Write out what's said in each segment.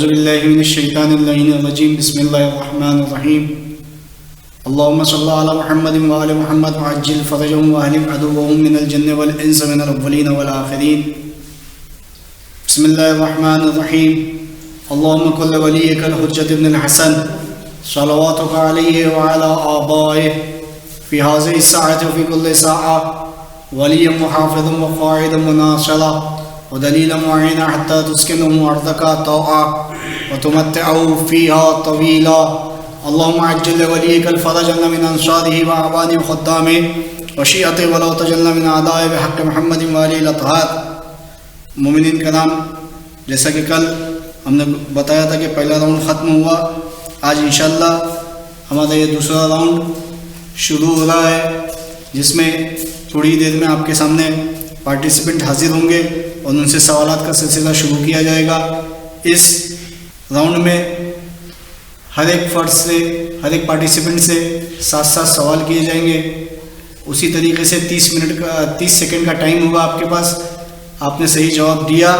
औज़ुबिल्लाहि मिनश्शैतानिर्रजीम बिस्मिल्लाहिर्रहमानिर्रहीम अल्लाहुम्मा सल्लि अला मुहम्मदिन व आलि मुहम्मद वअज्जिल फरजहुम व अहलिक अदुव्वहुम मिनल जन्नि वल इंसि मिनल अव्वलीन वल आखिरीन बिस्मिल्लाहिर्रहमानिर्रहीम अल्लाहुम्मा कुल्लि वलिय्यिकल हुज्जत इब्नुल हसन सलवातुका अलैहि व अला आबाइहि फ़ी हाज़िहि स्साअति व फ़ी कुल्लि साअह वलिय्यन व हाफ़िज़न व क़ाइदन व नासिरा व दलीलन मुईना हत्ता तुस्किनहु अर्दका तौआ व तुमत्तिअहु फ़ीहा तवीला अल्लाहुम्मा अज्जिल लिवलिय्यिकल फ़रजन मिन अंसारिही व अवानिहि व ख़ुद्दामिहि व शियअतिहि व ला तजल्ल मिन अदाइहि बिहक़्क़ि मुहम्मदिन व आलिहिल अत्हार। मोमिनीन कराम, जैसा कि कल हमने बताया था कि पहला राउंड ख़त्म हुआ, आज इंशाअल्लाह हमारा ये दूसरा राउंड शुरू हो रहा है, जिसमें थोड़ी देर में आपके सामने पार्टिसिपेंट हाजिर होंगे और उनसे सवालात का सिलसिला शुरू किया जाएगा। इस राउंड में हर एक फ़र्द से, हर एक पार्टिसिपेंट से 7-7 सवाल किए जाएंगे। उसी तरीके से 30 सेकंड का टाइम होगा आपके पास। आपने सही जवाब दिया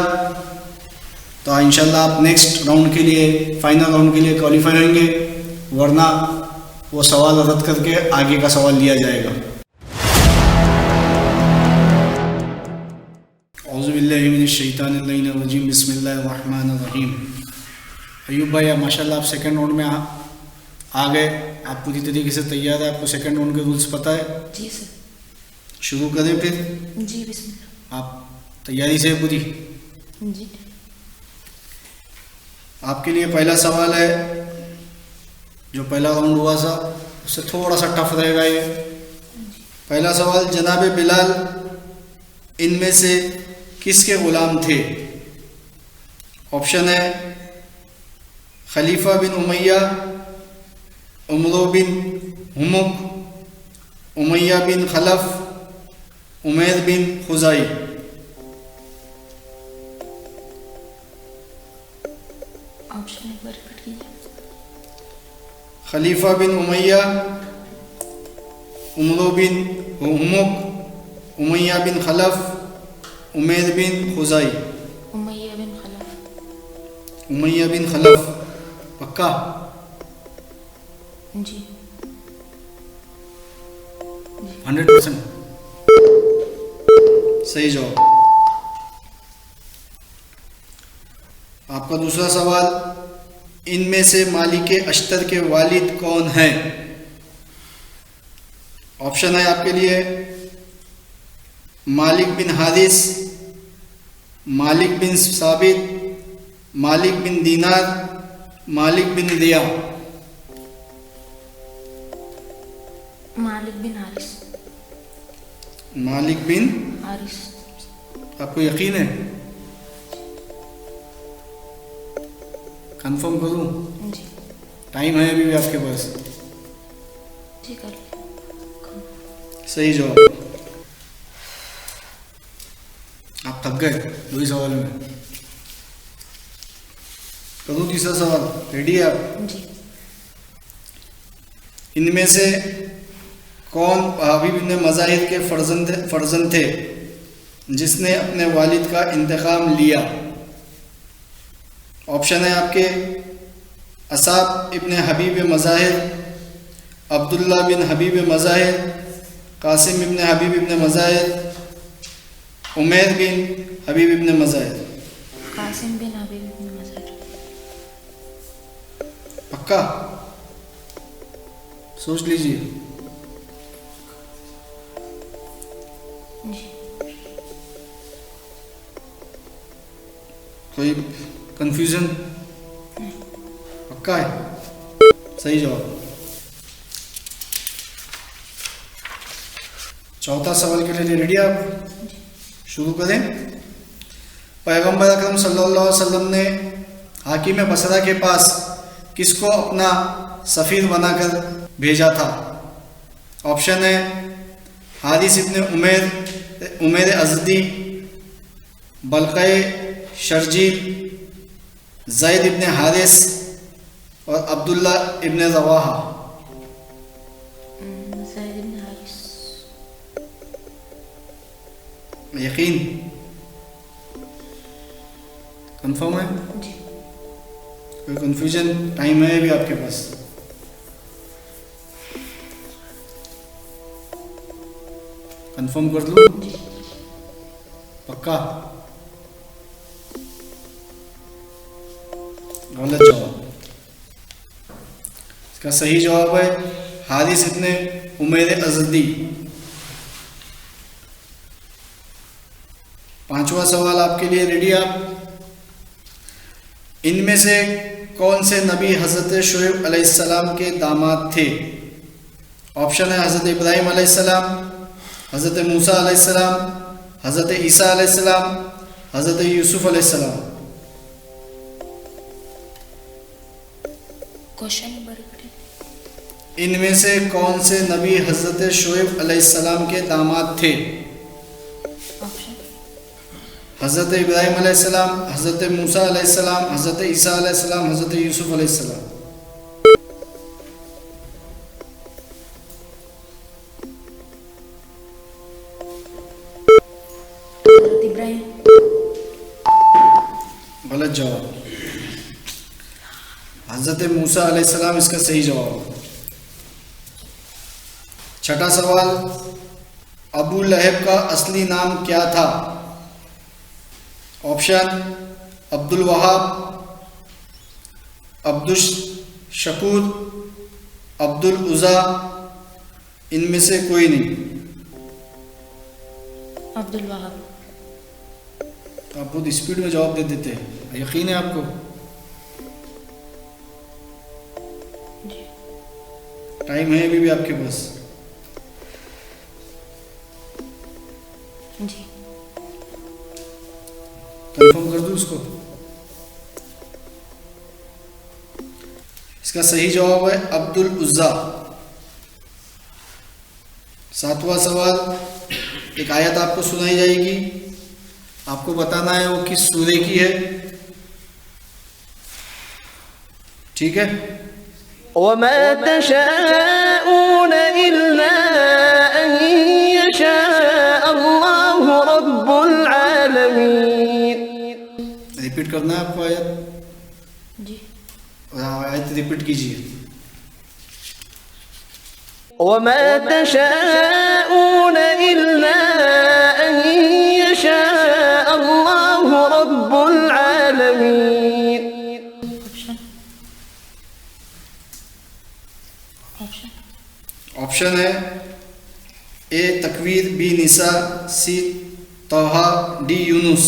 तो इंशाल्लाह आप नेक्स्ट राउंड के लिए, फाइनल राउंड के लिए क्वालिफाई होंगे, वरना वो सवाल रद्द करके आगे का सवाल लिया जाएगा। औज़ुबिल्लाहि मिनश्शैतानिर्रजीम बिस्मिल्लाहिर्रहमानिर्रहीम। अयूब भाई, माशाल्लाह आप सेकंड राउंड में आ गए। आप पूरी तरीके से तैयार है? आपको सेकंड राउंड के रूल्स पता है? जी सर। शुरू करें फिर? जी बिस्मिल्लाह। आप तैयारी से पूरी? जी। आपके लिए पहला सवाल है, जो पहला राउंड हुआ था उससे थोड़ा सा टफ रहेगा ये। पहला सवाल, जनाब बिलाल इनमें से किसके ग़ुलाम थे? ऑप्शन है खलीफा बिन उमैया, उमरो बिन हुमुक, उमैया बिन खलफ, उमैर बिन खुज़ाई। ऑप्शन एक बार रिपीट कीजिए। खलीफा बिन उमैया, उमरो बिन हुमुक, उमैया बिन खलफ, उमैर बिन खुज़ाई। उमैया बिन खलफ। उमैया बिन खलफ, पक्का? जी। 100% सही जवाब। आपका दूसरा सवाल, इनमें से मालिक अश्तर के वालिद कौन हैं? ऑप्शन है आपके लिए मालिक बिन हारिस, मालिक बिन साबित, मालिक बिन दीनार, मालिक बिन रिया। मालिक बिन हारिस। मालिक बिन हारिस। आपको यकीन है? कंफर्म करूं? जी। टाइम है अभी भी आपके पास। जी कर। सही जवाब। आप थक गए 2 सवाल में। करूं तीसरा सवाल? रेडी है आप? जी। इनमें से कौन हबीब इब्न मज़ाहिर के फर्जंद थे जिसने अपने वालिद का इंतकाम लिया? ऑप्शन है आपके असाब इब्न हबीब मज़ाहिर, अब्दुल्ला बिन हबीब मज़ाहिर, कासिम इब्न हबीब इब्न मज़ाहिर, उमैर बिन हबीब इब्न मज़ाहिर। कासिम बिन हबीब इब्न मज़ाहिर। पक्का? सोच लीजिए। जी। कोई कंफ्यूजन? पक्का है? सही जवाब। चौथा सवाल के लिए रेडी आप? शुरू करें। पैगंबर अकरम सल्लल्लाहु अलैहि वसल्लम ने हाकिम बसरा के पास किसको अपना सफ़ीर बनाकर भेजा था? ऑप्शन है हारिस इब्न उमैर अज़दी, बल्क़े शर्जील, ज़ैद इब्न हारिस और अब्दुल्ला इब्न रवाहा। ज़ैद इब्न हारिस। यकीन? कंफर्म है? जी। कोई कंफ्यूजन? टाइम है अभी आपके पास। कंफर्म कर लूं? पक्का? गलत जवाब। इसका सही जवाब है हारिस इब्ने उमैर अज़दी। पांचवा सवाल आपके लिए, रेडी आप? इनमें से कौन से नबी हजरत शुएब अलैहिस्सलाम के दामाद थे? ऑप्शन है हजरत इब्राहिम अलैहिस्सलाम, हजरत मूसा अलैहिस्सलाम, हजरत ईसा अलैहिस्सलाम, हजरत यूसुफ अलैहिस्सलाम। Question number repeat. इनमें से कौन से नबी हजरत शुएब अलैहिस्सलाम के दामाद थे? ऑप्शन। हजरत इब्राहिम अलैहिस्सलाम, हजरत मूसा अलैहिस्सलाम, हजरत ईसा अलैहिस्सलाम, हजरत यूसुफ अलैहिस्सलाम। हजरत इब्राहिम। गलत जवाब। हजरत मूसा अलैहिस्सलाम इसका सही जवाब। छठा सवाल, अबू लहब का असली नाम क्या था? ऑप्शन अब्दुल वहाब, अब्दुल शकूर, अब्दुल उज़ा, इनमें से कोई नहीं। अब्दुल वहाब। आप बहुत स्पीड में जवाब दे देते हैं, यकीन है आपको? जी। टाइम है अभी भी आपके पास। जी। कंफर्म कर दूं उसको? इसका सही जवाब है अब्दुल उज़्ज़ा। सातवां सवाल, एक आयत आपको सुनाई जाएगी, आपको बताना है वो किस सूरे की है, ठीक है? वमा तशाऊन इल्ला अन यशा अल्लाहु रब्बुल आलमीन। रिपीट करना है आपको आयत, जी। और आयत रिपीट कीजिए। वमा तशाऊन इल्ला अन यशा अल्लाहु रब्बुल आलमीन। ऑप्शन। ऑप्शन। ऑप्शन है A Takwir, B Nisa, C Taha, D Yunus.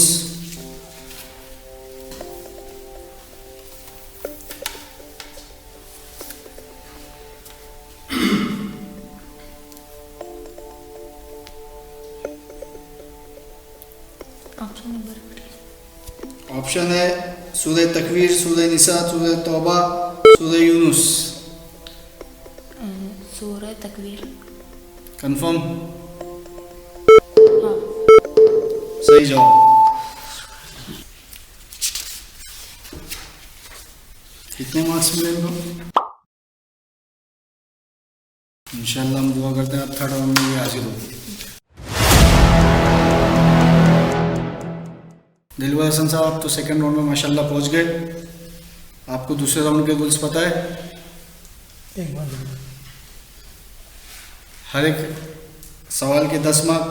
Option number repeat. Option है सूरह तकवीर, सूरह निसा, सूरह तौबा, सूरह यूनुस। सूरह तकवीर। कंफर्म? हाँ। सही जवाब। कितने मार्क्स मिले इनको? इंशाल्लाह हम दुआ करते हैं आप थर्ड राउंड में भी हाजिर हो। दिलवर हसन साहब, आप तो सेकंड राउंड में माशाल्लाह पहुंच गए। आपको दूसरे राउंड के रूल्स पता है? हर एक सवाल के 10 मार्क।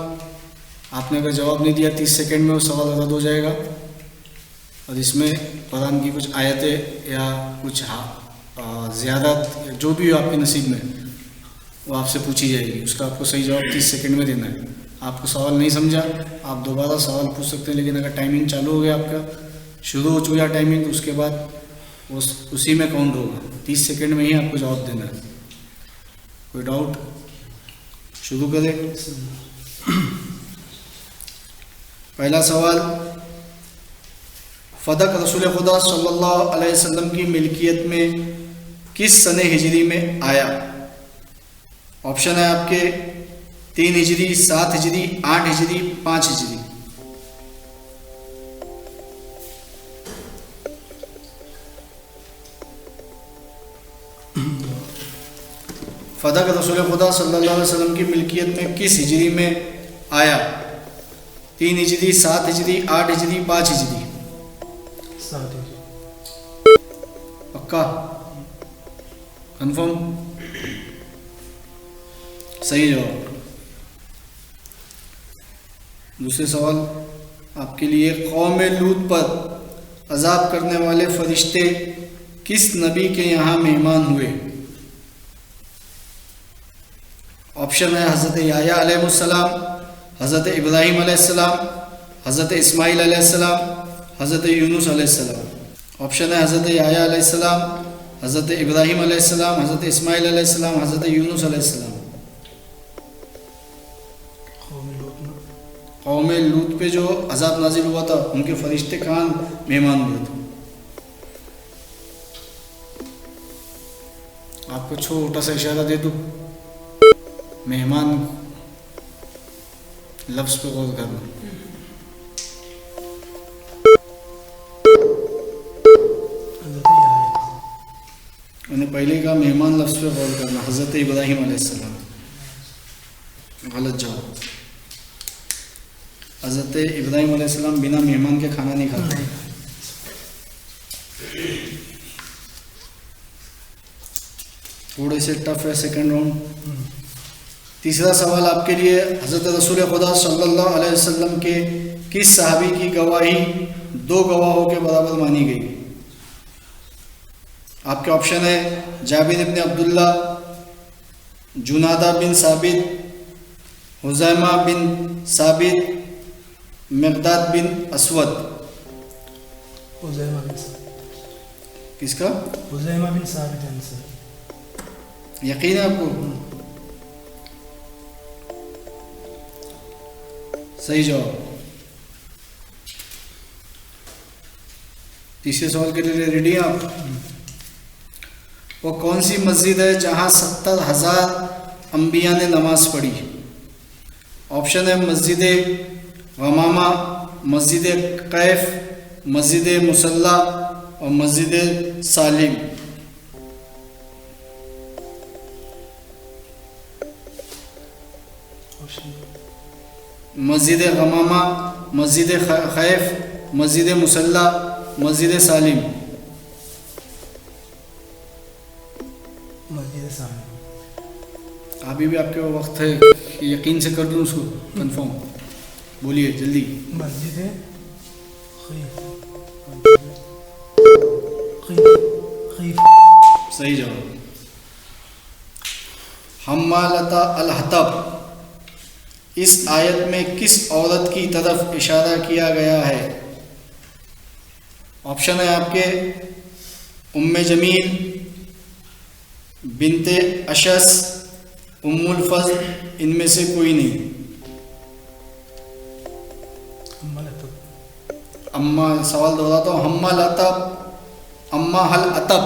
आपने अगर जवाब नहीं दिया 30 सेकंड में वो सवाल रद्द हो जाएगा। और इसमें कुरान की कुछ आयतें या कुछ ज़्यादा जो भी हो आपके नसीब में वो आपसे पूछी जाएगी, उसका आपको सही जवाब 30 सेकंड में देना है। आपको सवाल नहीं समझा, आप दोबारा सवाल पूछ सकते हैं, लेकिन अगर टाइमिंग चालू हो गया, आपका शुरू हो चुका टाइमिंग, तो उसके बाद उसी में काउंट होगा। 30 सेकंड में ही आपको जवाब देना है। कोई डाउट? शुरू करें। पहला सवाल, फदक रसूल खुदा सल्लल्लाहु अलैहि वसल्लम की मिल्कियत में किस सने हिजरी में आया? ऑप्शन है आपके 3 हिजरी, 7 हिजरी, 8 हिजरी, 5 हिजरी। फदक रसूल खुदा सल्लल्लाहु अलैहि वसल्लम की मिल्कियत में किस हिजरी में आया? 3 हिजरी, 7 हिजरी, 8 हिजरी, 5 हिजरी। पक्का कंफर्म? सही जवाब। दूसरे सवाल आपके लिए, कौम लूत पर अजाब करने वाले फरिश्ते किस नबी के यहाँ मेहमान हुए? ऑप्शन है हज़रत याह्या अलैहिस्सलाम, हज़रत इब्राहीम अलैहिस्सलाम, हज़रत इस्माइल अलैहिस्सलाम, हज़रत यूनुस अलैहिस्सलाम। ऑप्शन है हज़रत याह्या अलैहिस्सलाम, हज़रत इब्राहीम अलैहिस्सलाम, हज़रत इस्माइल अलैहिस्सलाम, हज़रत यूनुस अलैहिस्सलाम। कौम लूत पे जो अजाब नाजिल हुआ था उनके फरिश्ते कहाँ मेहमान हुए थे? आपको छोटा सा इशारा दे दूँ, मेहमान लफ्ज़ पे गौर करना। मैंने पहले कहा मेहमान लफ्ज़ पे गौर करना, हज़रत इब्राहीम अलैहिस्सलाम। गलत जवाब। हज़रत इब्राहीम अलैहिस्सलाम बिना मेहमान के खाना नहीं खाते। थोड़े से टफ है सेकंड राउंड। तीसरा सवाल आपके लिए, हज़रत रसूल खुदा सल्लल्लाहु अलैहि वसल्लम के किस सहाबी की गवाही दो गवाहों के बराबर मानी गई? आपके ऑप्शन है जाबिर इब्न अब्दुल्ला, जुनादा बिन साबित, हुज़ैमा बिन साबित, मिक़दाद बिन अस्वद। हुज़ैमा बिन साबित। किसका? हुज़ैमा बिन साबित आंसर। यकीन है आपको? सही जवाब। तीसरे सवाल के लिए रेडी हैं आप? वो कौन सी मस्जिद है जहां 70,000 अंबिया ने नमाज पढ़ी? ऑप्शन है मस्जिद गमामा, मस्जिद कैफ, मस्जिद मुसल्ला और मस्जिद सालिम। मस्जिद गमामा, मस्जिद खैफ, मस्जिद मुसल्ला, मस्जिद सालिम। मस्जिद सालिम। अभी भी आपके वक्त है, यकीन से कर दूं उसको कंफर्म? बोलिए जल्दी। मस्जिद सही जवाब। हम्मालता अल-हतब, इस आयत में किस औरत की तरफ इशारा किया गया है? ऑप्शन है आपके उम्मे जमील, बिनते अशस, उम्मुल फज़ल, इनमें से कोई नहीं। अम्मा, सवाल दोहराता हूँ, हम्मा लतब, अम्मा हल अतब,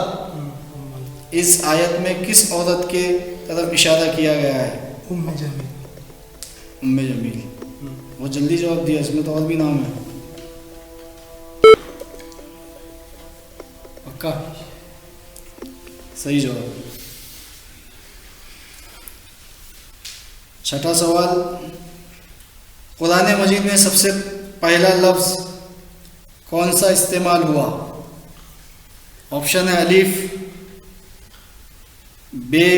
इस आयत में किस औरत के तरफ इशारा किया गया है? उम्मे जमील। उम्मे जमील। बहुत जल्दी जवाब दिया, इसमें तो और भी नाम है। पक्का? सही जवाब। छठा सवाल, कुरान मजीद में सबसे पहला लफ्ज़ कौन सा इस्तेमाल हुआ? ऑप्शन है अलिफ, बे,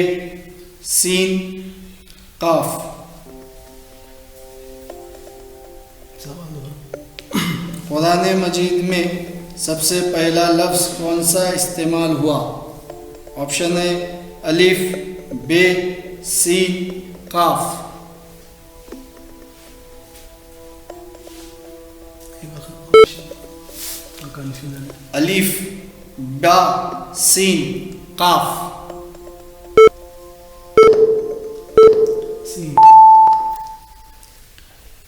सीन, काफ। कुरान मजीद में सबसे पहला लफ्ज़ कौन सा इस्तेमाल हुआ? ऑप्शन है अलिफ, बे, सीन, काफ। अलिफ, बा, सीन, काफ।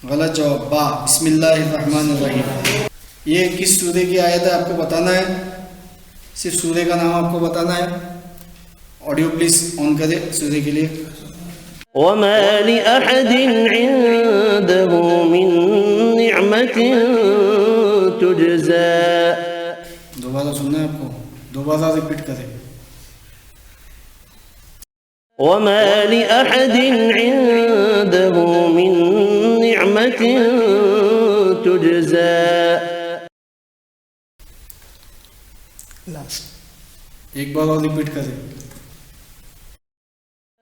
गलत जवाब, बा। बिस्मिल्लाहिर्रहमानिर्रहीम। ये किस सूरे की आयत है आपको बताना है, सिर्फ सूरे का नाम आपको बताना है। ऑडियो प्लीज ऑन करें सूरे के लिए। वमा लिअहदिन इंदहु मिन निअमतिन तुजज़ा। दोबारा सुनना है आपको, दोबारा रिपीट करें। वमा लिअहदिन इंदहु मिन निअमतिन तुजज़ा। लास्ट। एक बार और रिपीट करें।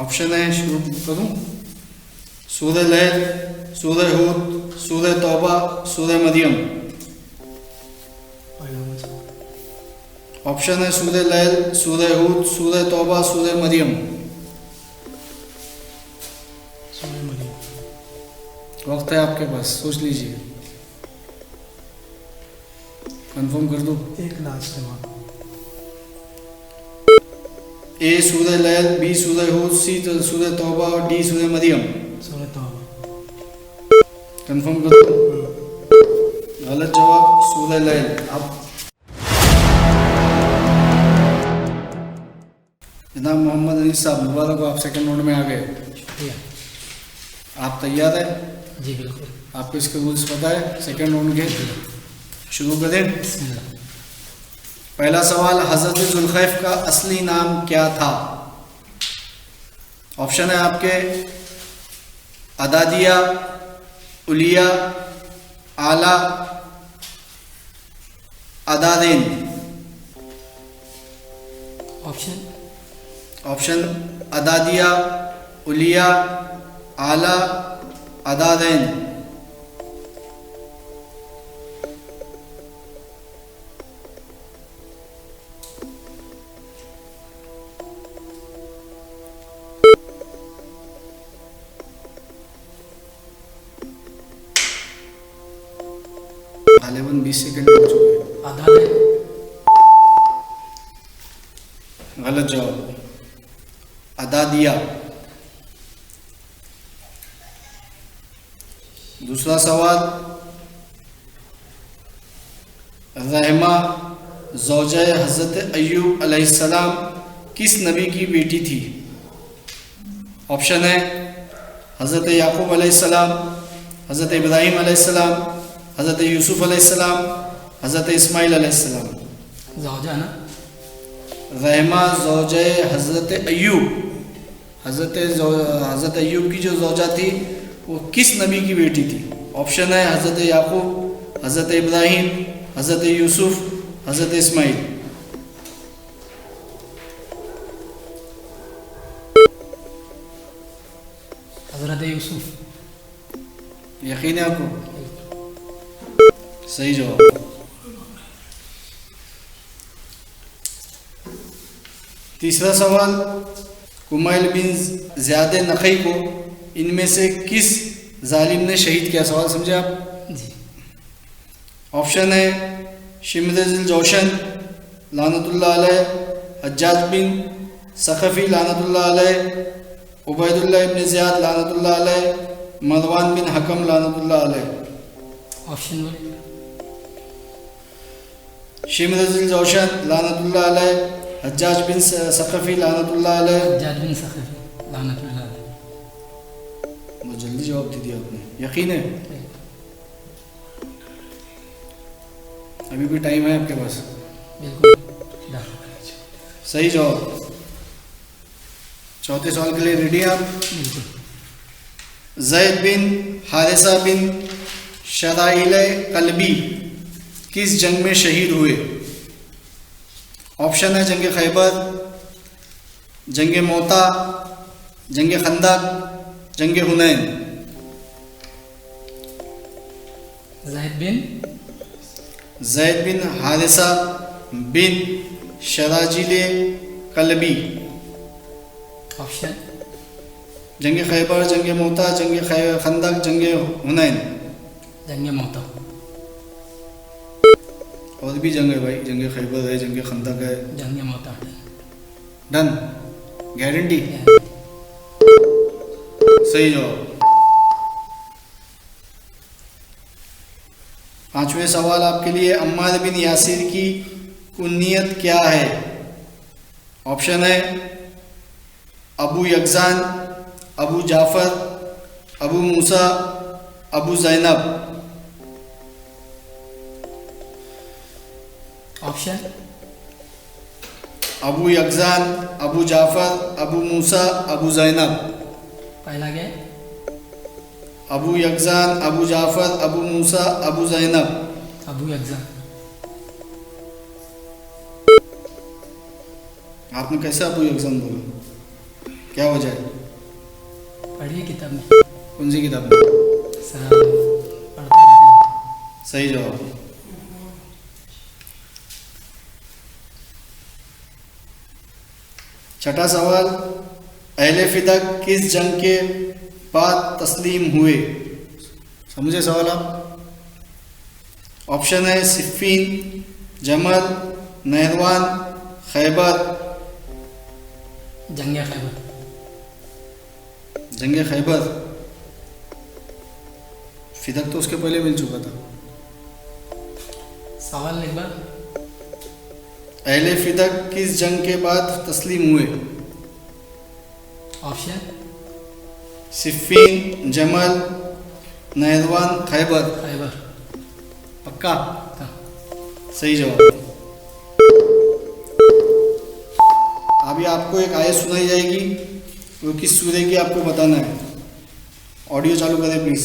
ऑप्शन है, शुरू करूं? सूरह लैल, सूरह हूद, सूरह तौबा, सूरह मरियम। पहला में सर। ऑप्शन है सूरह लैल, सूरह हूद, सूरह तौबा, सूरह मरियम। सूरह मरियम। वक्त है आपके पास, सोच लीजिए। कंफर्म कर दो। एक लास्ट है वहाँ। ए सूरह लैल, बी सूरह हूद, सी सूरह तौबा और डी सूरह मरियम। सूरह तौबा। कंफर्म कर दो। गलत जवाब, सूरह लैल। अब जनाब मोहम्मद अली साहब, मुबारक हो, आप सेकंड राउंड में आ गए। शुक्रिया। आप तैयार हैं? जी बिल्कुल। आपको इसके रूल्स पता है सेकंड राउंड के? शुरू करें। बिस्मिल्लाह। पहला सवाल, हजरत जुल्खैफ का असली नाम क्या था? ऑप्शन है आपके अदादिया, उलिया, आला, अदादेन। ऑप्शन ऑप्शन अदादिया, उलिया, आला, अदादेन। गालिबन 20 सेकंड हो चुके हैं। आधा है। गलत जवाब, अदादिया। दूसरा सवाल, रहमा ज़ौजा हज़रत अय्यूब अलैहिस्सलाम किस नबी की बेटी थी? ऑप्शन है हज़रत याकूब अलैहिस्सलाम, हज़रत इब्राहीम अलैहिस्सलाम, हज़रत यूसुफ अलैहिस्सलाम, हज़रत इस्माइल अलैहिस्सलाम। ज़ौजा ना। रहमा ज़ौजा हज़रत अय्यूब, हज़रत अय्यूब की जो ज़ौजा थी वो किस नबी की बेटी थी? ऑप्शन है हज़रत याकूब, हज़रत इब्राहीम, हज़रत यूसुफ, हज़रत इस्माइल। हज़रत यूसुफ। यकीन है आपको? सही जवाब। तीसरा सवाल, कुमैल बिन ज़ियाद नखई को इनमें से किस जालिम ने शहीद किया? सवाल समझे आप? जी। ऑप्शन है शिमर ज़िल जोशन लानतुल्लाह अलैह, हज्जाज बिन सखफ़ी लानतुल्लाह अलैह, उबैदुल्लाह इब्न ज़ियाद लानतुल्लाह अलैह, मरवान बिन हकम लानतुल्लाह अलैह। ऑप्शन बोले। शिमर ज़िल जोशन लानतुल्लाह अलैह, हज्जाज बिन सखफ़ी लानतुल्लाह अलैह। हज्जाज बिन सखफ़ी लानतुल्लाह अलैह। बहुत जल्दी जवाब दे दिया आपने, यकीन है? अभी भी टाइम है आपके पास। बिल्कुल। सही जवाब। चौथे सवाल के लिए रेडी हैं आप? बिल्कुल। ज़ैद बिन हारिसा बिन शराइल कल्बी किस जंग में शहीद हुए? ऑप्शन है जंग खैबर, जंग मोता, जंग खंदक, जंग हुनैन। ज़ैद बिन हारिसा बिन शराजिल कल्बी। ऑप्शन जंग खैबर, जंग मोता, जंग खंदक, जंग हुनैन। जंग मोता। और भी जंग है भाई, जंग खैबर है, जंग खंदक है। जंग मोता। Done, guarantee? सही जवाब। पांचवें सवाल आपके लिए, अम्मार बिन यासिर की कुन्नियत क्या है? ऑप्शन है अबू यकजान, अबू जाफ़र, अबू मूसा, अबू ज़ैनब। ऑप्शन अबू यकजान, अबू जाफ़र, अबू मूसा, अबू ज़ैनब। पहला क्या है? अबू यकजान, अबू जाफर, अबू मूसा, अबू जैनब। अबू यकजा। आपने कैसे अबू यकजान बोला, क्या वजह है? पढ़िए किताब में, कौन सी किताब में? सब पढ़ते रहते हैं। सही जवाब। छठा सवाल, अहले फिदक किस जंग के बाद तस्लीम हुए? समझे सवाल आप? ऑप्शन है सिफ़ीन, जमल, नहरवान, खैबर। जंगे खैबर। जंगे खैबर। फिदक तो उसके पहले मिल चुका था। सवाल एक बार। अहले फिदक किस जंग के बाद तस्लीम हुए? ऑप्शन सिफ़ीन, जमल, नहरवान, खैबर। खैबर। पक्का? हाँ। सही जवाब। अभी आपको एक आयत सुनाई जाएगी, वो किस सूरे की आपको बताना है। ऑडियो चालू करें प्लीज।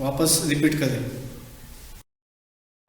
वापस रिपीट करें।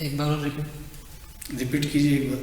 एक बार और रिपीट। रिपीट कीजिए एक बार।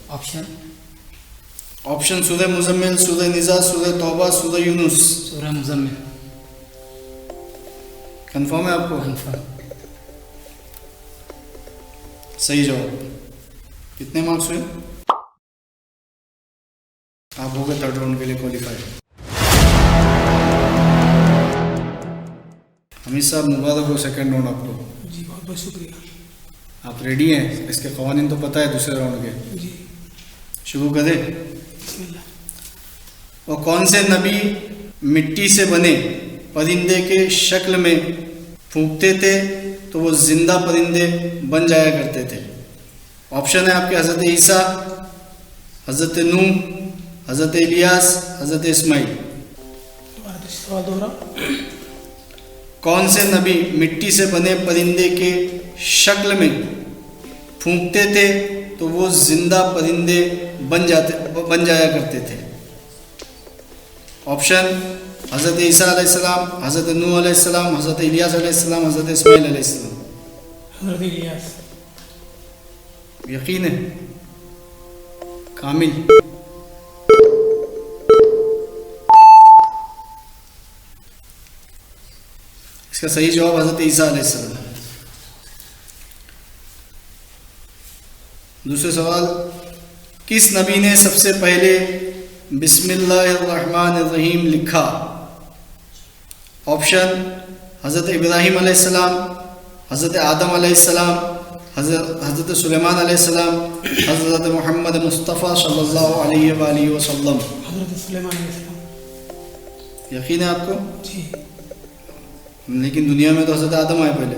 ऑप्शन ऑप्शन सूरह मुज़म्मिल, सूरह निज़ा, सूरह तौबा, सूरह यूनुस। सूरह मुज़म्मिल। कंफर्म है आपको? कन्फर्म। सही जवाब। कितने मार्क्स हुए? आप हो गए थर्ड राउंड के लिए क्वालिफाई। हमीद साहब मुबारक हो सेकंड राउंड आपको। जी बहुत बहुत शुक्रिया। आप रेडी हैं? इसके कवानीन तो पता है दूसरे राउंड के। जी शुरू करें। बिस्मिल्लाह। वो कौन से नबी मिट्टी से बने परिंदे के शक्ल में फूंकते थे तो वो जिंदा परिंदे बन जाया करते थे? ऑप्शन है आपके हज़रत ईसा, हज़रत नूह, हज़रत इलियास, हज़रत इस्माइल। दोबारा सवाल दोहरा। कौन से नबी मिट्टी से बने परिंदे के शक्ल में फूंकते थे तो वो जिंदा परिंदे बन जाया करते थे? ऑप्शन हज़रत ईसा अलैहिस्सलाम, हज़रत नूह अलैहिस्सलाम, हज़रत इलियास अलैहिस्सलाम, हज़रत इस्माइल अलैहिस्सलाम। हज़रत इलियास। यकीन है? कामिल? इसका सही जवाब हज़रत ईसा अलैहिस्सलाम। दूसरे सवाल, किस नबी ने सबसे पहले बिस्मिल्लाहिर्रहमानिर्रहीम लिखा? ऑप्शन हज़रत इब्राहीम अलैहिस्सलाम, हज़रत आदम अलैहिस्सलाम, हज़रत सुलेमान अलैहिस्सलाम, हज़रत मोहम्मद मुस्तफ़ा सल्लल्लाहु अलैहि वसल्लम। हज़रत सुलेमान अलैहिस्सलाम। यकीन है आपको? जी। लेकिन दुनिया में तो हज़रत आदम आए पहले।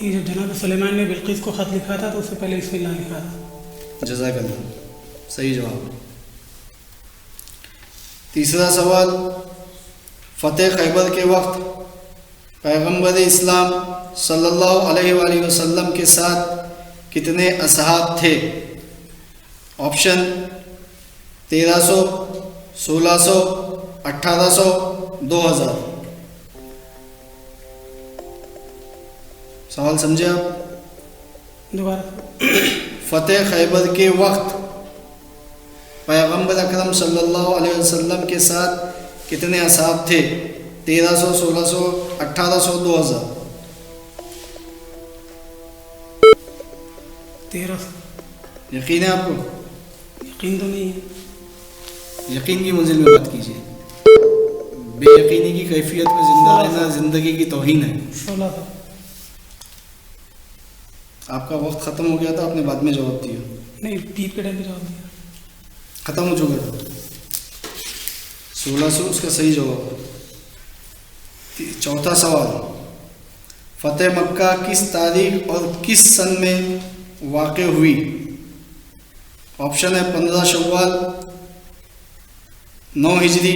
ये जब जनाब सुलेमान ने बिल्किस को ख़त लिखा था तो उससे पहले बिस्मिल्लाह लिखा था। जज़ाकल्लाह। सही जवाब। तीसरा सवाल, फ़तेह खैबर के वक्त पैगंबर इस्लाम सल्लल्लाहु अलैहि वसल्लम के साथ कितने असहाब थे? ऑप्शन 1300, 1600, 1800, 2000। सवाल समझे आप? दोबारा। फ़तेह खैबर के वक्त पैगंबर अकरम सल्लल्लाहु अलैहि वसल्लम के साथ कितने असहाब थे? 1300, 1600, 1800, 2000। 1300। यकीन है आपको? यकीन तो नहीं है। यकीन की मंजिल में बात कीजिए। बेयकीनी की कैफियत में जिंदा रहना जिंदगी की तौहीन है। 1600। आपका वक्त ख़त्म हो गया था, आपने बाद में जवाब दिया। नहीं, बीप के टाइम पे जवाब दिया। ख़त्म हो चुका था। 1600 उसका सही जवाब। चौथा सवाल, फतेह मक्का किस तारीख और किस सन में वाक़ हुई? ऑप्शन है 15 शव्वाल 9 हिजरी,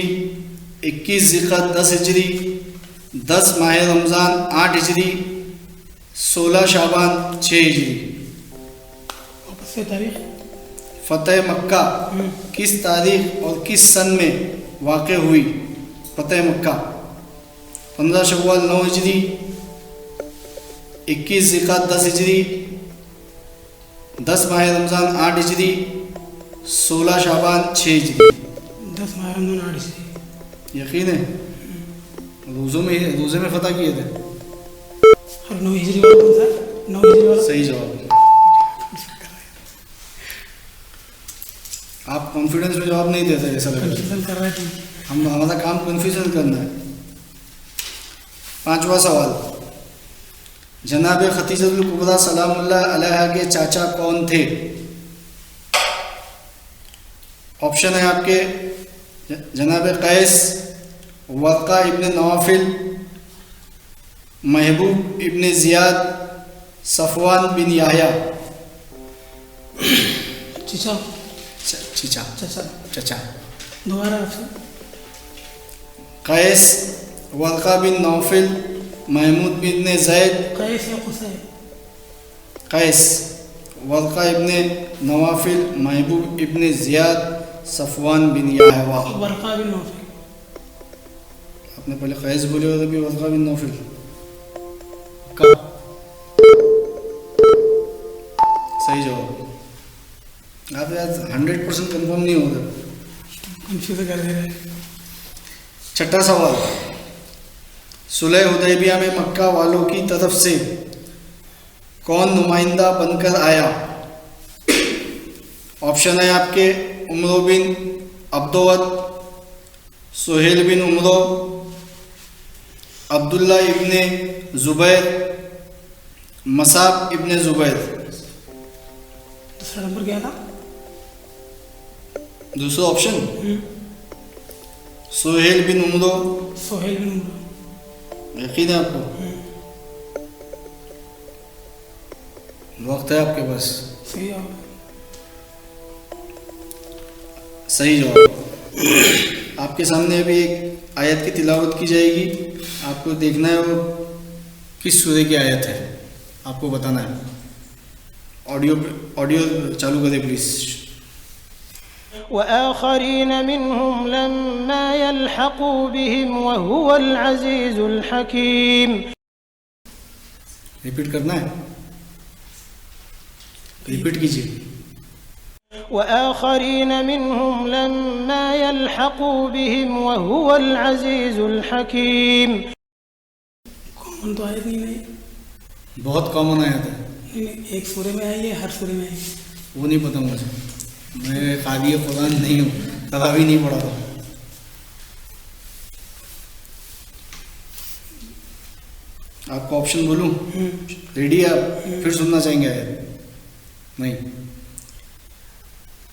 21 ज़िलक़द 10 हिजरी, 10 माह रमज़ान 8 हिजरी, 16 शाबान 6 हिजरी। वापस से तारीख। फतेह मक्का किस तारीख और किस सन में वाक़ हुई? फतेह मक्का 15 शव्वाल 9 हिजरी, 21 ज़िलक़द 10 हिजरी, 10 माह रमज़ान 8 हिजरी, 16 शाबान 6 हिजरी। 10 माह रमज़ान 8 हिजरी। यकीन है? रोज़े में फतह किए थे। और 9 हिजरी वाला कौन सा? 9 हिजरी वाला सही जवाब। आप कॉन्फिडेंस में जवाब नहीं देते, ऐसा लग रहा है। कंफ्यूजन कर रहे थे। हमारा काम कन्फ्यूजन करना है। पांचवा सवाल, जनाब खतीजतुल कुबरा सलामुल्लाह अलैहा के चाचा कौन थे? ऑप्शन है आपके जनाब कैस, वर्का इब्न नवाफिल, महबूब इब्न ज़ियाद, सफ़वान बिन याहया। चचा। चचा चचा। चचा। दोबारा ऑप्शन। कैस, वर्का बिन नौफिल, महमूद बिन जैद। कैस या कुसै? कैस, वर्का इब्न नवाफिल, महबूब इब्न ज़ियाद, सफ़वान बिन याहया। वर्का बिन नौफिल। आपने पहले कैस बोले और अभी वर्का बिन नौफिल। का सही जवाब। आप यार 100% कंफर्म नहीं होगा। कंफ्यूज कर दे रहे हैं। छठा सवाल, सुलह हुदैबिया में मक्का वालों की तरफ से कौन नुमाइंदा बनकर आया? ऑप्शन है आपके उमरो बिन अब्दोवत, सुहेल बिन उमरो, अब्दुल्ला इब्ने ज़ुबैर, मसाब इब्ने ज़ुबैर। दूसरा नंबर क्या था? दूसरा ऑप्शन सुहेल बिन उमरो। सोहेल बिन उमरो। यकीन है आपको? वक्त है आपके पास। सही जवाब। सही जवाब। आपके सामने अभी एक आयत की तिलावत की जाएगी। आपको देखना है वो किस सूरे की आयत है, आपको बताना है। ऑडियो चालू करें प्लीज़। वआखरीन मिनहुम लम्मा यल्हक़ू बिहिम वहुवल अज़ीज़ुल हकीम। रिपीट करना है, रिपीट कीजिए। वआखरीन मिनहुम लम्मा यल्हक़ू बिहिम वहुवल अज़ीज़ुल हकीम। कॉमन तो आयत नहीं है। बहुत कॉमन आयत है। नहीं, एक सूरे में आई है, हर सूरे में आई है। वो नहीं पता मुझे, मैं क़ारी कुरान नहीं हूँ, तरावी नहीं पढ़ा था। आपको ऑप्शन बोलूँ? रेडी है आप? फिर सुनना चाहेंगे आयत? नहीं।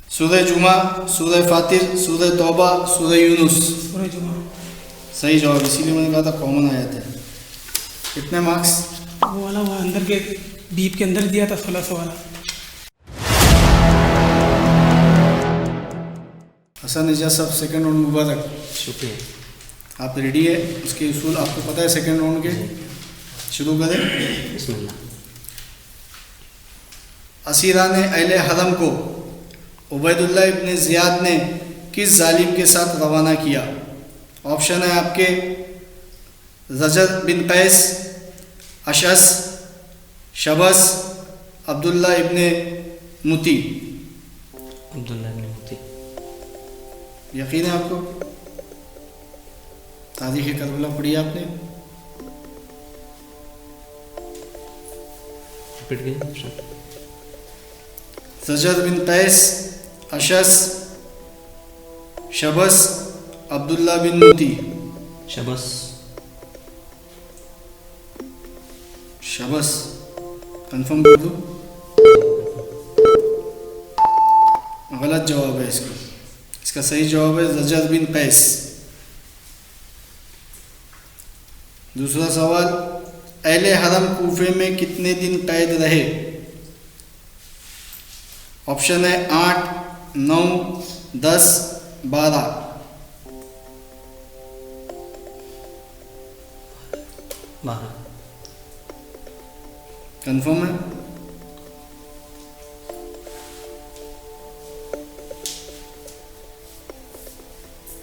सूरह जुमा, सूरह फातिर, सूरह तौबा, सूरह यूनुस। सूरह जुमा। सही जवाब। इसीलिए मैंने कहा था कॉमन आयत है। कितने मार्क्स? वो वाला वो अंदर के बीप के अंदर दिया था 1600 वाला। हसन एजाज साहब, सेकंड राउंड मुबारक। शुक्रिया। आप रेडी है? उसके उसूल आपको पता है सेकंड राउंड के? शुरू करें। बिस्मिल्लाह। असीरान अहले हरम को उबैदुल्लाह इब्न ज़ियाद ने किस जालिम के साथ रवाना किया? ऑप्शन है आपके रजत बिन कैस, अशस, शबस, अब्दुल्ला इब्न मुती। अब्दुल्लाह इब्न मुती। यकीन है आपको? तारीख़ करबला पढ़ी आपने? रिपीट कीजिए ऑप्शन। रजत बिन कैस, अशस, शबस, अब्दुल्ला बिन मुती। शबस। शबस कंफर्म कर दूँ? गलत जवाब है इसका। इसका सही जवाब है रजत बिन कैस। दूसरा सवाल, अहले हरम कूफे में कितने दिन कैद रहे? ऑप्शन है 8, 9, 10, 12। 12। कंफर्म है?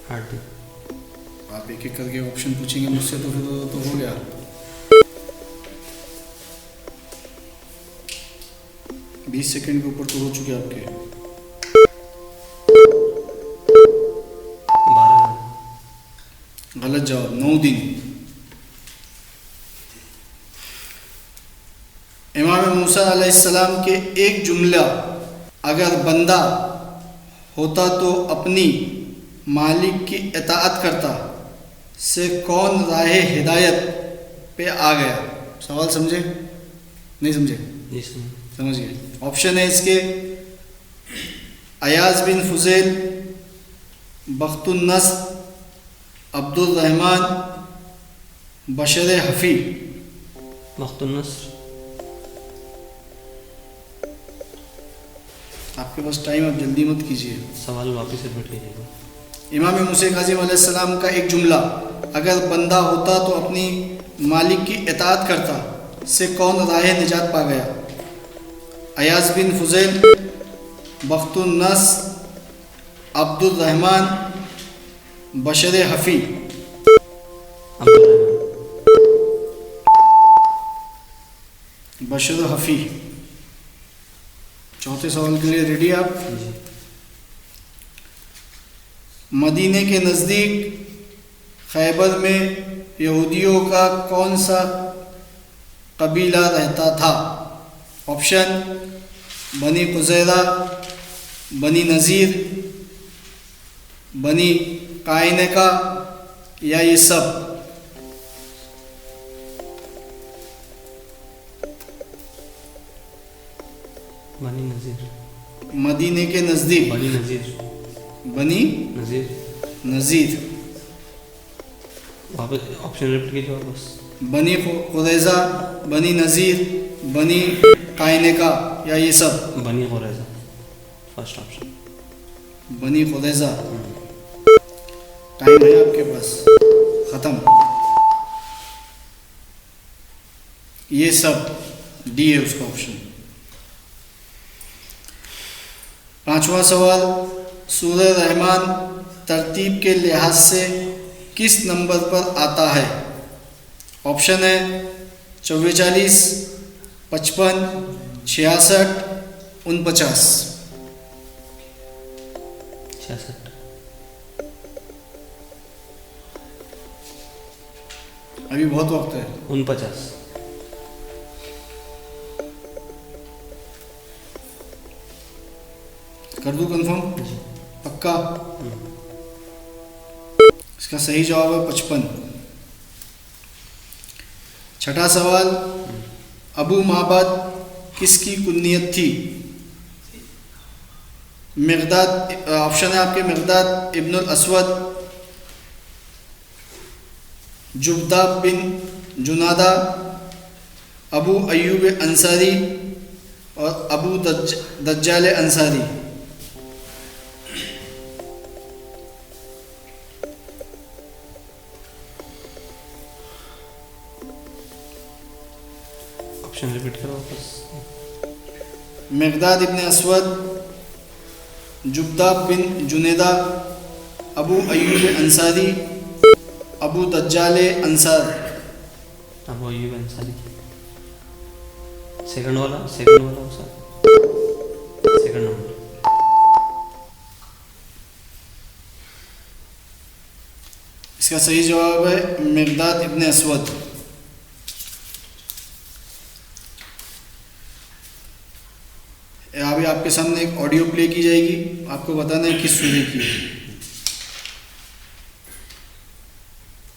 हार्ड भी। आप एक एक करके ऑप्शन पूछेंगे मुझसे तो फिर तो हो गया। बीस सेकंड के ऊपर तो हो चुके आपके। 12। गलत जवाब, 9 दिन। इमाम मूसा अलैहिस्सलाम के एक जुमला अगर बंदा होता तो अपनी मालिक की इताअत करता से कौन राहे हिदायत पे आ गया? सवाल समझे? नहीं समझे? जी सुनिए। समझ गए। ऑप्शन है इसके अयाज बिन फुजैल, बख्तुन नस्र, अब्दुल रहमान, बशर हफ़ी। बख्तुन नस्र। आपके पास टाइम, आप जल्दी मत कीजिए। सवाल वापस रिपीट कीजिएगा। इमाम मूसा काज़िम अलैहिस्सलाम का एक जुमला अगर बंदा होता तो अपनी मालिक की इताअत करता से कौन राह निजात पा गया? अयाज बिन फुजैल, बख्तुन नस्र, अब्दुल रहमान, बशर हफ़ी। अब्दुल रहमान। बशर हफ़ी। चौथे सवाल के लिए रेडी आप? जी। मदीने के नज़दीक खैबर में यहूदियों का कौन सा कबीला रहता था? ऑप्शन बनी कुज़ैरा, बनी नज़ीर, बनी कायनका या ये सब? बनी नज़ीर। मदीने के नज़दीक बनी नज़ीर। बनी नज़ीर। नज़ीर। वापस ऑप्शन रिपीट कीजिए वापस। बनी कुरैज़ा, बनी नज़ीर, बनी कायनका या ये सब? बनी कुरैज़ा। First option. बनी कुरैज़ा। टाइम है आपके पास, ख़त्म। ये सब डी है उसका ऑप्शन। पांचवा सवाल, सूरह रहमान तरतीब के लिहाज से किस नंबर पर आता है? ऑप्शन है 44, 55, 66, 49। 66। अभी बहुत वक्त है। 49। कर दूं कंफर्म? जी। पक्का? इसका सही जवाब है 55। छठा सवाल, अबू माबद किसकी कुन्नियत थी? मिक़दाद, ऑप्शन है आपके मिक़दाद इब्नुल अस्वद, जुब्दाब बिन जुनादा, अबू अयूब अंसारी और अबू दज्जाल अंसारी। ऑप्शन रिपीट करो वापस। मिक़दाद इब्न अस्वद, जुब्दाब बिन जुनेदा, अबू अयूब अंसारी, अबू दज्जाल अंसार। अबू अयूब अंसारी। सेकंड वाला सर। Second number. इसका सही जवाब है मिक़दाद इब्न अस्वद। अभी आपके सामने एक ऑडियो प्ले की जाएगी, आपको बताना है किस सूरह की है।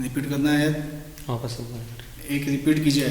रिपीट करना है। वापस एक बार। एक रिपीट कीजिए।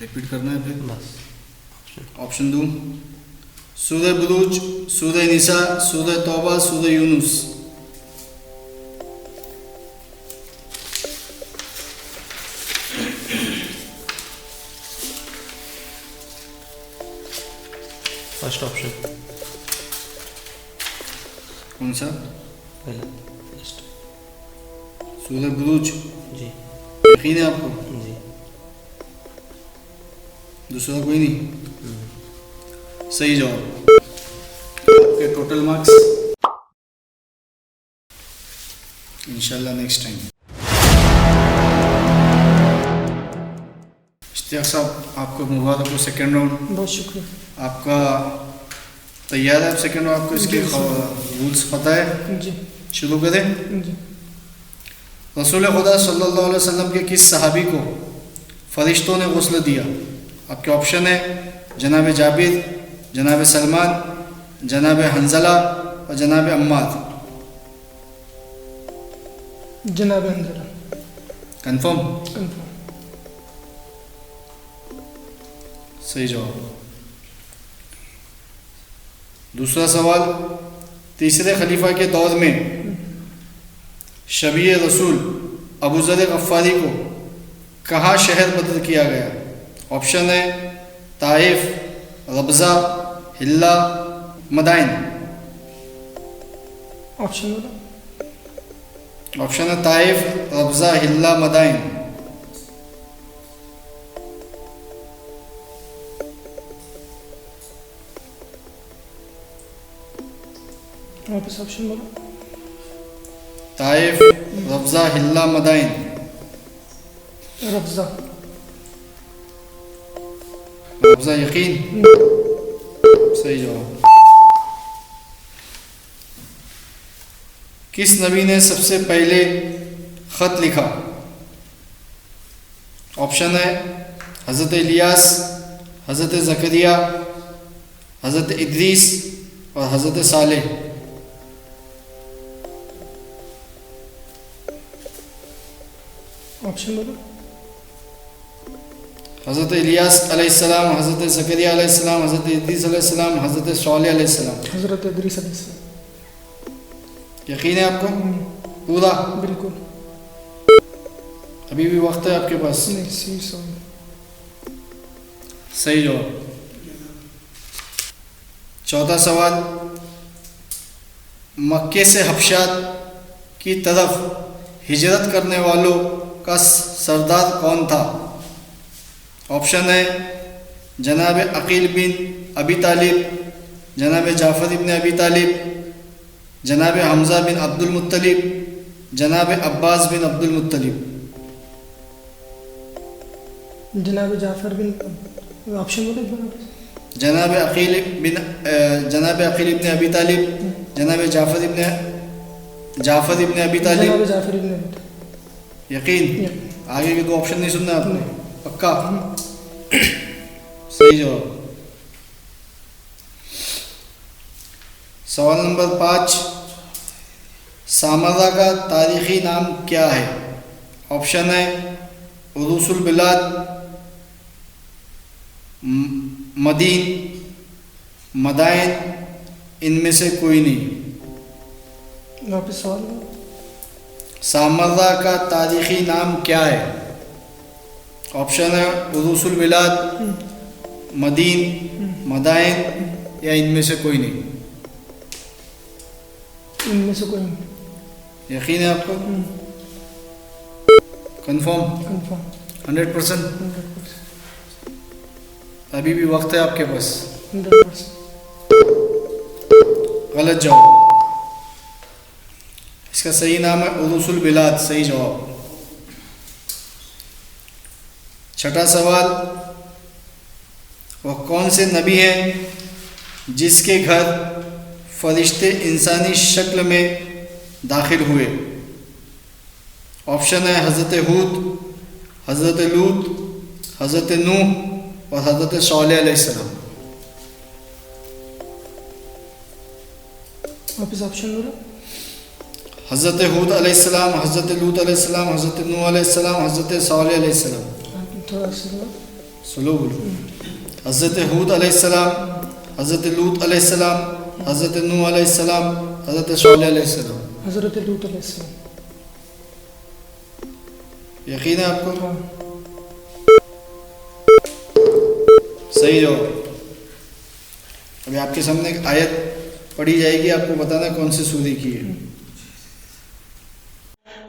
रिपीट करना है फिर। बस ऑप्शन दूं? सूरह बुरूज, सूरह निसा, सूरह तौबा, सूरह यूनुस। फर्स्ट ऑप्शन कौन सा? पहला फर्स्ट। सूरह बुरूज जी यकीन है आपको? जी। दूसरा कोई नहीं? सही जवाब। आपके टोटल मार्क्स इंशाल्लाह नेक्स्ट टाइम। इश्तियाक साहब आपको मुबारक हो, सेकेंड राउंड बहुत शुक्रिया। आपका तैयार है? आप सेकेंड राउंड आपको इसके रूल्स पता है? जी शुरू करें। जी। रसूल खुदा सल्लल्लाहु अलैहि वसल्लम के किस सहाबी को फरिश्तों ने गुस्ल दिया? आपके ऑप्शन है जनाब जाबिर, जनाब सलमान, जनाब हंजला और जनाब अम्मार। जनाब अंजला। कंफर्म? कंफर्म। सही जवाब। दूसरा सवाल, तीसरे खलीफा के दौर में शबी रसूल अबू ज़र गफ़ारी को कहाँ शहर बदल किया गया? ऑप्शन है Taif, Rabza, Hilla, Madain. Option बोलो। ऑप्शन है ताइफ, रबज़ा, हिल्ला, मदाइन। वापस ऑप्शन बोलो। Taif, Rabza, Hilla, Madain. Rafza. Rabza यकीन? सही जवाब। किस नबी ने सबसे पहले ख़त लिखा? ऑप्शन है हज़रत इलियास, हज़रत ज़करिया, हज़रत इद्रीस और हज़रत सालेह। ऑप्शन बोलो। हज़रत इलियास अलैहिस्सलाम, हज़रत ज़करिया अलैहिस्सलाम, हज़रत इद्रीस अलैहिस्सलाम, हज़रत सालेह अलैहिस्सलाम। हज़रत इद्रीस अलैहिस्सलाम। यकीन है आपको पूरा? बिल्कुल। अभी भी वक्त है आपके पास। नहीं सी सॉरी। सही जवाब। चौथा सवाल, मक्के से हबशात की तरफ हिजरत करने वालों का सरदार कौन था? ऑप्शन है जनाब अकील बिन अबी तालिब, जनाब जाफ़र इब्न अबी तालिब, जनाब हमज़ा बिन अब्दुल मुत्तलिब, जनाब अब्बास बिन अब्दुल मुत्तलिब। जनाब जाफ़र बिन। ऑप्शन बोलो। जनाब अकील इब्न अबी तालिब, जनाब जाफ़र इब्न अबी तालिब। जनाब जाफ़र इब्न अबी। यकीन? यकीन। आगे के दो ऑप्शन नहीं सुनना आपने? नहीं। पक्का? सही जवाब। सवाल नंबर 5, सामरा का तारीख़ी नाम क्या है? ऑप्शन है उरूसुल बिलाद, मदीन, मदाइन, इनमें से कोई नहीं। वापस सवाल। सामरा का तारीख़ी नाम क्या है? ऑप्शन है उरूसुल बिलाद, मदीन, मदाइन या इनमें से कोई नहीं। इनमें से कोई नहीं। यकीन है आपको? कंफर्म? कंफर्म। 100%? अभी भी वक्त है आपके पास। 100%। गलत जवाब। इसका सही नाम है उरूसुल बिलाद। सही जवाब। छठा सवाल, वह कौन से नबी हैं जिसके घर फरिश्ते इंसानी शक्ल में दाखिल हुए? ऑप्शन है हज़रत हूद, हज़रत लूत, हज़रत नूह और हज़रत सालेह अलैहिस्सलाम। वापस ऑप्शन बोलो। हज़रत हूद अलैहिस्सलाम, हज़रत लूत अलैहिस्सलाम, हज़रत नूह अलैहिस्सलाम, हज़रत सालेह अलैहिस्सलाम। थोड़ा स्लो। स्लो बोलो। हज़रत हूद अलैहिस्सलाम, हज़रत लूत अलैहिस्सलाम, हज़रत नूह अलैहिस्सलाम, हज़रत सालेह अलैहिस्सलाम। हज़रत लूत अलैहिस्सलाम। यकीन है आपको? सही जवाब। अभी आपके सामने एक आयत पढ़ी जाएगी, आपको बताना कौन सी सूरह की है।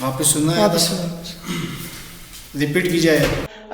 वापस सुनना है? रिपीट कीजिए।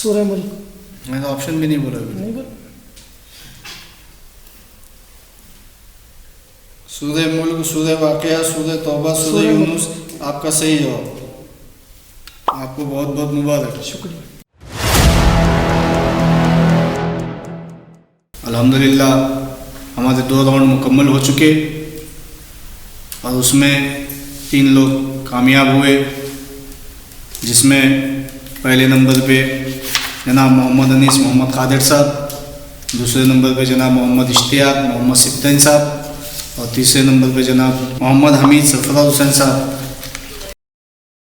सूरह मुल्क। मैंने ऑप्शन भी नहीं बोला अभी। सूरह मुल्क, सूरह वाक़िया, सूरह तौबा, सूरह यूनुस। आपका सही जवाब। आपको बहुत बहुत मुबारक। शुक्रिया। अल्हम्दुलिल्लाह हमारे 2 राउंड मुकम्मल हो चुके और उसमें 3 लोग कामयाब हुए, जिसमें पहले नंबर पे जनाब मोहम्मद अनीस मोहम्मद कादिर साहब, दूसरे नंबर पे जनाब मोहम्मद इश्तियाक मोहम्मद सिद्दीन साहब और तीसरे नंबर पे जनाब मोहम्मद हमीद सरफराज हुसैन साहब।